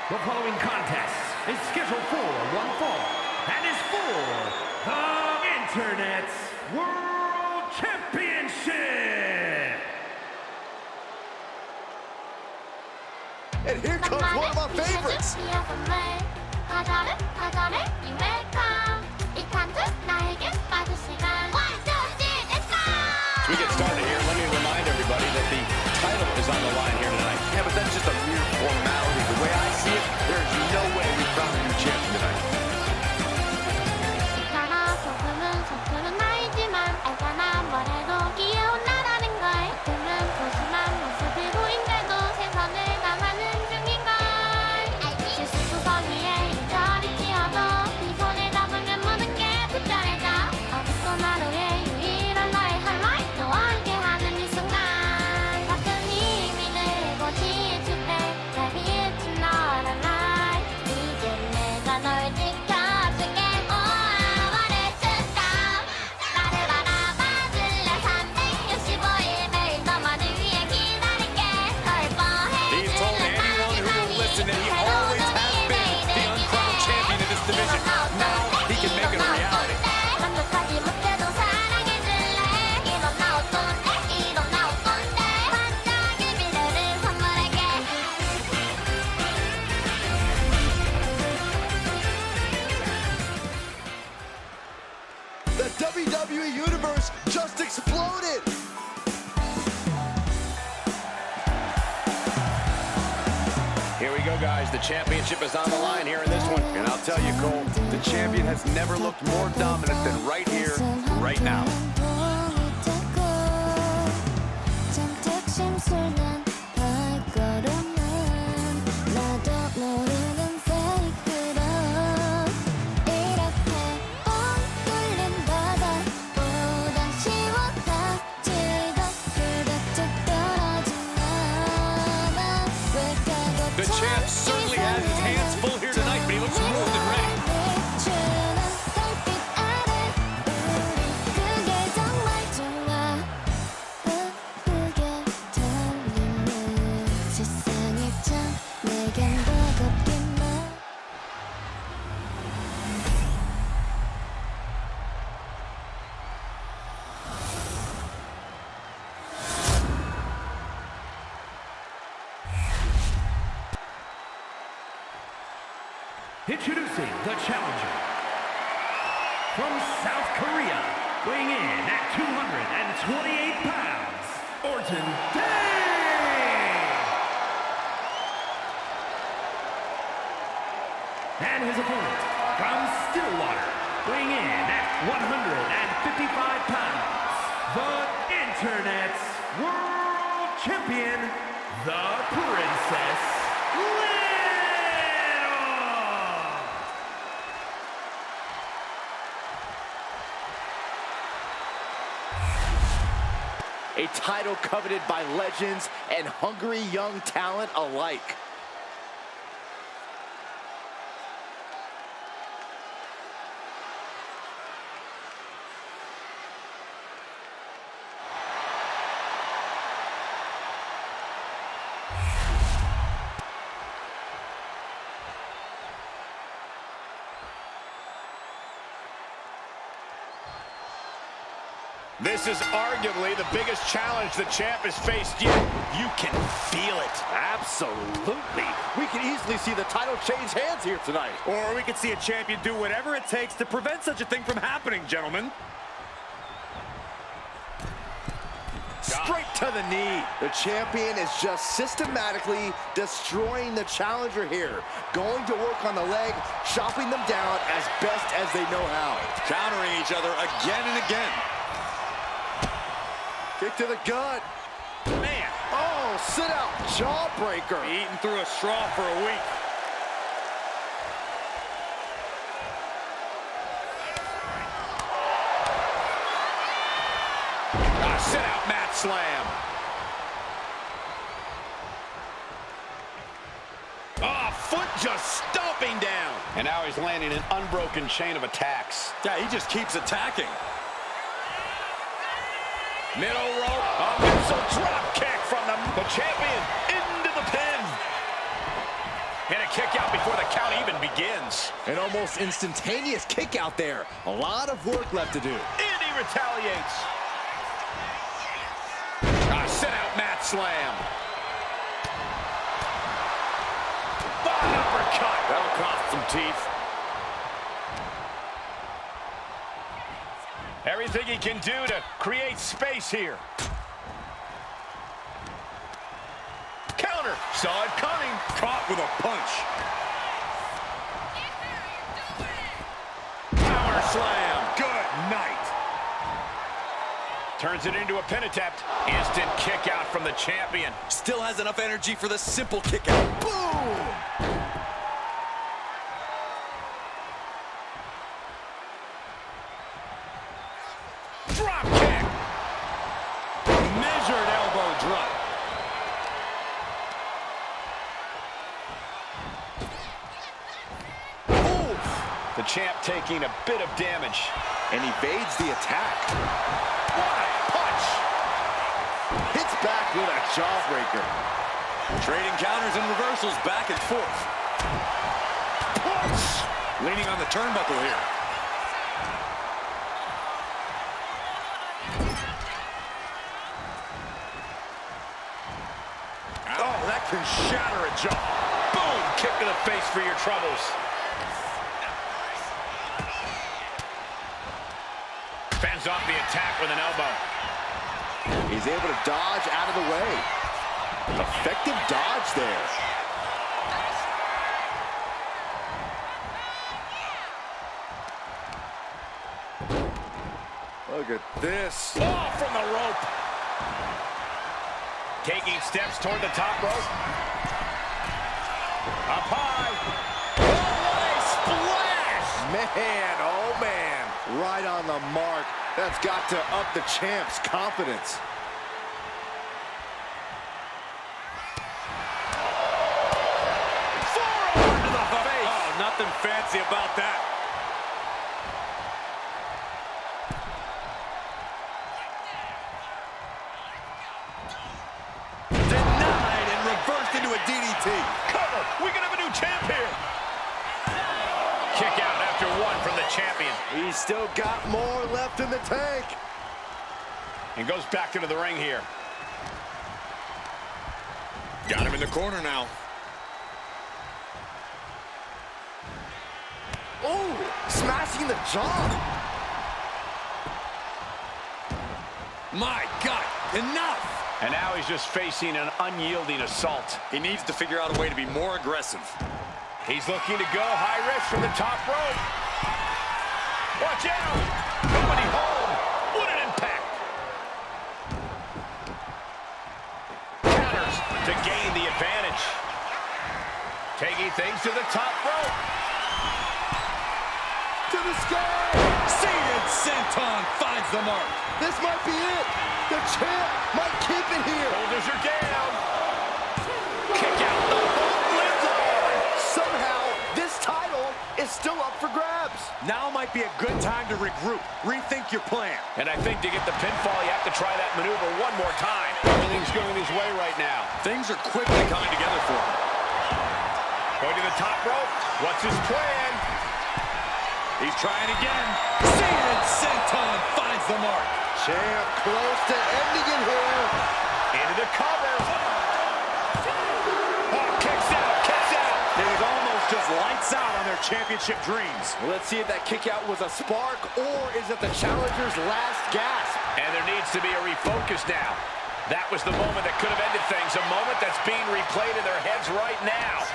The following contest is scheduled for one fall and is for the Internet's World Championship! And here comes one of our favorites! We get started here. Let me remind everybody that the title is on the line here tonight. Yeah, but that's just a mere formality. The way I see it, there's no way we found a new champion tonight. The WWE Universe just exploded! Here we go, guys. The championship is on the line here in this one. And I'll tell you, Cole, the champion has never looked more dominant than right here, right now. The champ certainly has his hands full here tonight, but he looks more than ready. Introducing the challenger from South Korea, weighing in at 228 pounds, Orton Day! And his opponent from Stillwater, weighing in at 155 pounds, the Internet's World Champion, the Princess Liv! A title coveted by legends and hungry young talent alike. This is arguably the biggest challenge the champ has faced yet. You can feel it. Absolutely. We can easily see the title change hands here tonight. Or we could see a champion do whatever it takes to prevent such a thing from happening, gentlemen. Straight to the knee. The champion is just systematically destroying the challenger here. Going to work on the leg, chopping them down as best as they know how. Countering each other again and again. Kick to the gut. Man, Oh, sit out jawbreaker. eating through a straw for a week. Sit out mat slam. Oh, foot just stomping down. And now he's landing an unbroken chain of attacks. Yeah, he just keeps attacking. Middle rope, a missile drop kick from the champion into the pin. And a kick out before the count even begins. An almost instantaneous kick out there. A lot of work left to do. And he retaliates. A sit-out mat slam. An uppercut. That'll cost some teeth. Everything he can do to create space here. Counter. Saw it coming. Caught with a punch. Power slam. Good night. Turns it into a pin attempt. Instant kick out from the champion. Still has enough energy for the simple kick out. Boom! Drop kick. Measured elbow drop. The champ taking a bit of damage. And evades the attack. What a punch! Hits back with a jawbreaker. Trading counters and reversals back and forth. Punch! Leaning on the turnbuckle here. Oh, that can shatter a jaw. Boom! Kick to the face for your troubles. Fends off the attack with an elbow. He's able to dodge out of the way. Effective dodge there. Look at this. Oh, from the rope. Taking steps toward the top rope. Up high. Oh, what a splash! Man, oh man. Right on the mark. That's got to up the champ's confidence. Forearm to the face. Oh, nothing fancy about that. Denied and reversed into a DDT. Cover. We can have a new champ here. Kick out after one from the champion. He's still got more left in the tank. And goes back into the ring here. Got him in the corner now. Oh, smashing the jaw. My God, enough! And now he's just facing an unyielding assault. He needs to figure out a way to be more aggressive. He's looking to go high risk from the top rope. Watch out! Nobody home. What an impact! Counters to gain the advantage. Taking things to the top rope. To the sky. Seated senton finds the mark. This might be it. The champ might keep it here. Shoulders are down. Kick out. The rope lives on. Somehow, this title is still up for grabs. Now might be a good time to regroup. Rethink your plan. And I think to get the pinfall, you have to try that maneuver one more time. Everything's going his way right now. Things are quickly coming together for him. Going to the top rope. What's his plan? He's trying again. Seated senton finds the mark. Champ close to ending it here. Into the cover. Oh, kicks out, kicks out. It was almost just lights out on their championship dreams. Well, let's see if that kick out was a spark or is it the challenger's last gasp? And there needs to be a refocus now. That was the moment that could have ended things. A moment that's being replayed in their heads right now.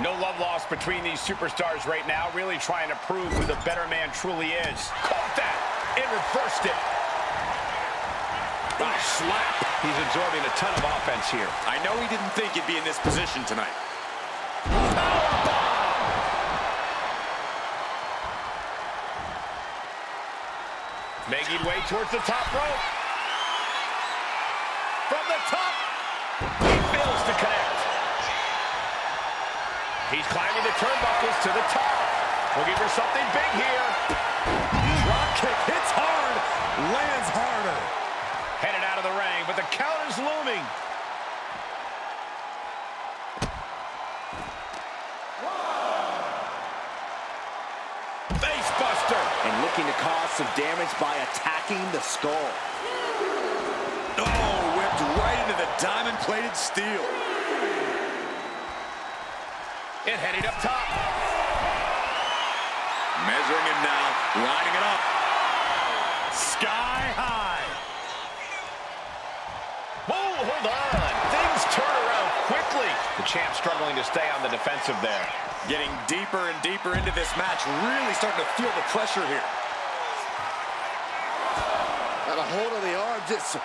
No love lost between these superstars right now, really trying to prove who the better man truly is. Caught that and reversed it. A slap. He's absorbing a ton of offense here. I know he didn't think he'd be in this position tonight. Making way towards the top rope. From the top. He fails to connect. He's climbing the turnbuckles to the top. Looking for something big here. Drop kick hits hard, lands harder. Headed out of the ring, but the count is looming. looking to cause some damage by attacking the skull. Oh, whipped right into the diamond-plated steel. And heading up top. Measuring him now, lining it up. Sky high. Whoa, hold on. Things turn around quickly. The champ struggling to stay on the defensive there. Getting deeper and deeper into this match, really starting to feel the pressure here. Got a hold of the arm, just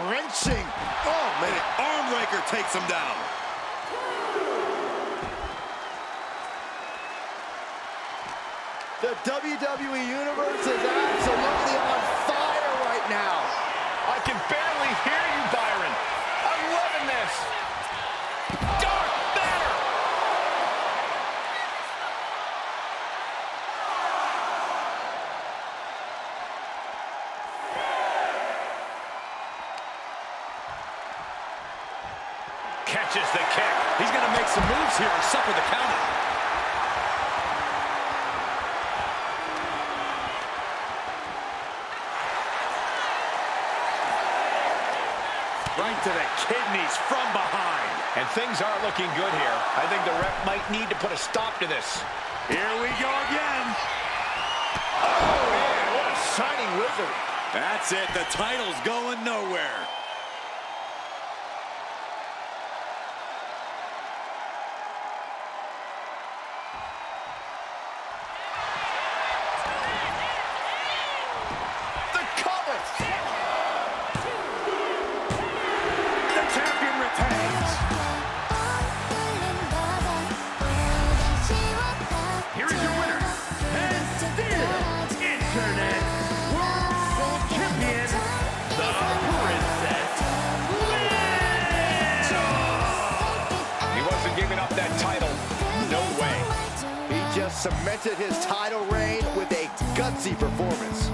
wrenching. Oh, man. Arm raker takes him down. The WWE Universe is absolutely on fire right now. I can barely hear you, Byron. I'm loving this. Dark matter. Catches the kick. He's going to make some moves here and suffer the counter. Right to the kidneys from behind. And things aren't looking good here. I think the ref might need to put a stop to this. Here we go again. Oh, man, what a shining wizard. That's it. The title's going nowhere. The cover. The champion retains. Here is your winner, and still Internet World Champion, the Princess Liv. He wasn't giving up that title. No way. He just cemented his title reign with a gutsy performance.